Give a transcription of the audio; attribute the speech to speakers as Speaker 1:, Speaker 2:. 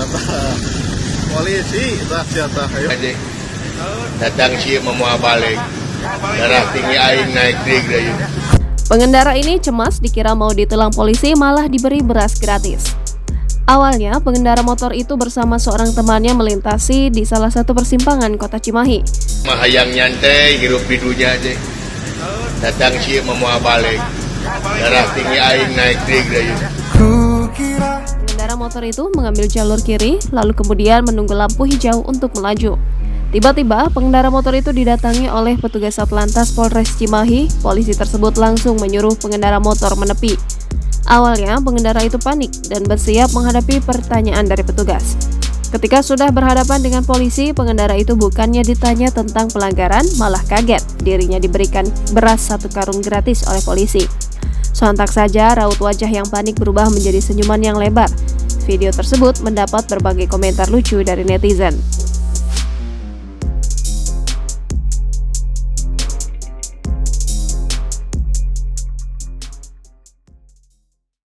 Speaker 1: jatah polisi tah jatah ayo
Speaker 2: datang sih mau balik darah tinggi aing naik deui.
Speaker 3: Pengendara ini cemas dikira mau ditilang polisi malah diberi beras gratis. Awalnya, pengendara motor itu bersama seorang temannya melintasi di salah satu persimpangan kota Cimahi.
Speaker 2: Mahayang nyantai hirup pidunya aja. Datang sih mau balik darah tinggi aing naik deui.
Speaker 3: Pengendara motor itu mengambil jalur kiri, lalu kemudian menunggu lampu hijau untuk melaju. Tiba-tiba, pengendara motor itu didatangi oleh petugas Satlantas Polres Cimahi. Polisi tersebut langsung menyuruh pengendara motor menepi. Awalnya, pengendara itu panik dan bersiap menghadapi pertanyaan dari petugas. Ketika sudah berhadapan dengan polisi, pengendara itu bukannya ditanya tentang pelanggaran, malah kaget dirinya diberikan beras 1 karung gratis oleh polisi. Sontak saja, raut wajah yang panik berubah menjadi senyuman yang lebar. Video tersebut mendapat berbagai komentar lucu dari netizen.